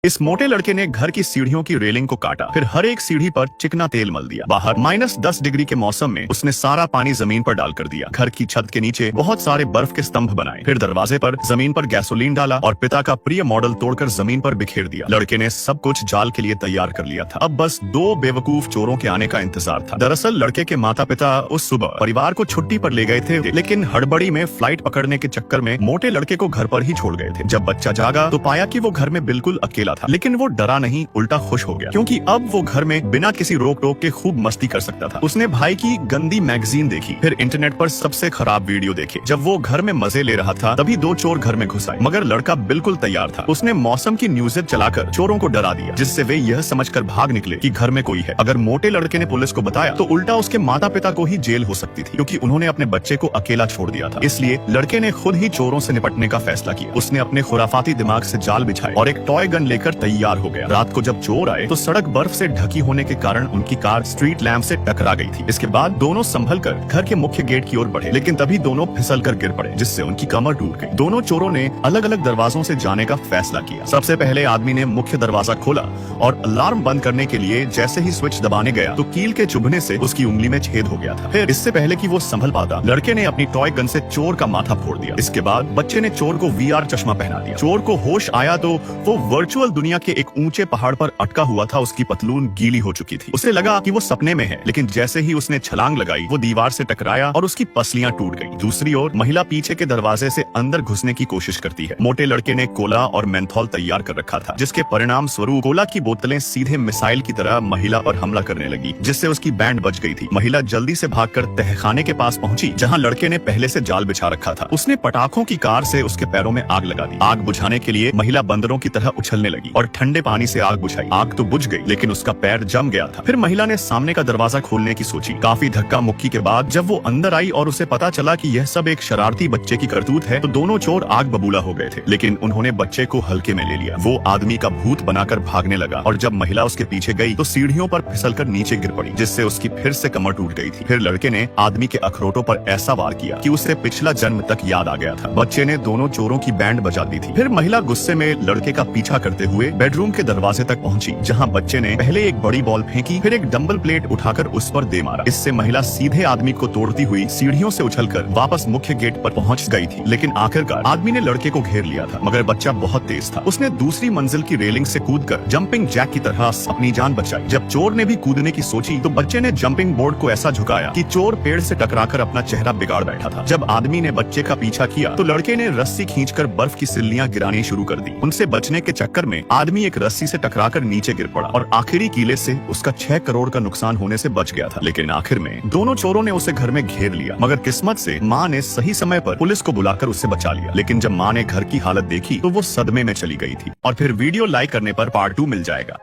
इस मोटे लड़के ने घर की सीढ़ियों की रेलिंग को काटा, फिर हर एक सीढ़ी पर चिकना तेल मल दिया। बाहर -10 डिग्री के मौसम में उसने सारा पानी जमीन पर डालकर दिया। घर की छत के नीचे बहुत सारे बर्फ के स्तंभ बनाए, फिर दरवाजे पर जमीन पर गैसोलीन डाला और पिता का प्रिय मॉडल तोड़कर जमीन पर बिखेर दिया। लड़के ने सब कुछ जाल के लिए तैयार कर लिया था। अब बस 2 बेवकूफ चोरों के आने का इंतजार था। दरअसल लड़के के माता पिता उस सुबह परिवार को छुट्टी पर ले गए थे, लेकिन हड़बड़ी में फ्लाइट पकड़ने के चक्कर में मोटे लड़के को घर पर ही छोड़ गए थे। जब बच्चा जागा तो पाया कि वो घर में बिल्कुल अकेला था, लेकिन वो डरा नहीं, उल्टा खुश हो गया, क्योंकि अब वो घर में बिना किसी रोक टोक के खूब मस्ती कर सकता था। उसने भाई की गंदी मैगजीन देखी, फिर इंटरनेट पर सबसे खराब वीडियो देखे। जब वो घर में मजे ले रहा था तभी 2 चोर घर में घुस आए, मगर लड़का बिल्कुल तैयार था। उसने मौसम की न्यूज़ चलाकर चोरों को डरा दिया, जिससे वे यह समझकर भाग निकले कि घर में कोई है। अगर मोटे लड़के ने पुलिस को बताया तो उल्टा उसके माता पिता को ही जेल हो सकती थी, क्योंकि उन्होंने अपने बच्चे को अकेला छोड़ दिया था। इसलिए लड़के ने खुद ही चोरों से निपटने का फैसला किया। उसने अपने खुराफाती दिमाग से जाल बिछाए और एक टॉय गन लेकर तैयार हो गया। रात को जब चोर आए तो सड़क बर्फ से ढकी होने के कारण उनकी कार स्ट्रीट लैंप से टकरा गई थी। इसके बाद दोनों संभलकर घर के मुख्य गेट की ओर बढ़े, लेकिन तभी दोनों फिसलकर गिर पड़े, जिससे उनकी कमर टूट गई। दोनों चोरों ने अलग अलग दरवाजों से जाने का फैसला किया। सबसे पहले आदमी ने मुख्य दरवाजा खोला और अलार्म बंद करने के लिए जैसे ही स्विच दबाने गया तो कील के चुभने से उसकी उंगली में छेद हो गया था। फिर इससे पहले कि वो संभल पाता, लड़के ने अपनी टॉय गन से चोर का माथा फोड़ दिया। इसके बाद बच्चे ने चोर को VR चश्मा पहना दिया। चोर को होश आया तो वो वर्चुअल दुनिया के एक ऊंचे पहाड़ पर अटका हुआ था। उसकी पतलून गीली हो चुकी थी। उसे लगा कि वो सपने में है, लेकिन जैसे ही उसने छलांग लगाई वो दीवार से टकराया और उसकी पसलियां टूट गईं। दूसरी ओर महिला पीछे के दरवाजे से अंदर घुसने की कोशिश करती है। मोटे लड़के ने कोला और मेंथॉल तैयार कर रखा था, जिसके परिणाम स्वरूप कोला की बोतलें सीधे मिसाइल की तरह महिला पर हमला करने लगी, जिससे उसकी बैंड बच गई थी। महिला जल्दी से भागकर तहखाने के पास पहुंची, जहां लड़के ने पहले से जाल बिछा रखा था। उसने पटाखों की कार से उसके पैरों में आग लगा दी। आग बुझाने के लिए महिला बंदरों की तरह उछलने लगी और ठंडे पानी से आग बुझाई। आग तो बुझ गई, लेकिन उसका पैर जम गया था। फिर महिला ने सामने का दरवाजा खोलने की सोची। काफी धक्का मुक्की के बाद जब वो अंदर आई और उसे पता चला कि यह सब एक शरारती बच्चे की करतूत है, तो दोनों चोर आग बबूला हो गए थे, लेकिन उन्होंने बच्चे को हल्के में ले लिया। वो आदमी का भूत बनाकर भागने लगा और जब महिला उसके पीछे गई तो सीढ़ियों पर फिसलकर नीचे गिर पड़ी, जिससे उसकी फिर से कमर टूट गई थी। फिर लड़के ने आदमी के अखरोटों पर ऐसा वार किया कि उसे पिछला जन्म तक याद आ गया था। बच्चे ने दोनों चोरों की बैंड बजा दी थी। फिर महिला गुस्से में लड़के का पीछा करते हुए बेडरूम के दरवाजे तक पहुंची, जहां बच्चे ने पहले एक बड़ी बॉल फेंकी, फिर एक डंबल प्लेट उठाकर उस पर दे मारा। इससे महिला सीधे आदमी को तोड़ती हुई सीढ़ियों से उछलकर वापस मुख्य गेट पर पहुंच गई थी, लेकिन आखिरकार आदमी ने लड़के को घेर लिया था। मगर बच्चा बहुत तेज था। उसने दूसरी मंजिल की रेलिंग से कूदकर जंपिंग जैक की तरह अपनी जान बचाई। जब चोर ने भी कूदने की सोची तो बच्चे ने जंपिंग बोर्ड को ऐसा झुकाया कि चोर पेड़ से टकराकर अपना चेहरा बिगाड़ बैठा था। जब आदमी ने बच्चे का पीछा किया तो लड़के ने रस्सी खींचकर बर्फ की सिल्लियां गिरानी शुरू कर दी। उनसे बचने के चक्कर में आदमी एक रस्सी से टकराकर नीचे गिर पड़ा और आखिरी कीले से उसका 6 करोड़ का नुकसान होने से बच गया था। लेकिन आखिर में दोनों चोरों ने उसे घर में घेर लिया, मगर किस्मत से माँ ने सही समय पर पुलिस को बुलाकर उसे बचा लिया। लेकिन जब माँ ने घर की हालत देखी तो वो सदमे में चली गई थी। और फिर वीडियो लाइक करने पर पार्ट 2 मिल जाएगा।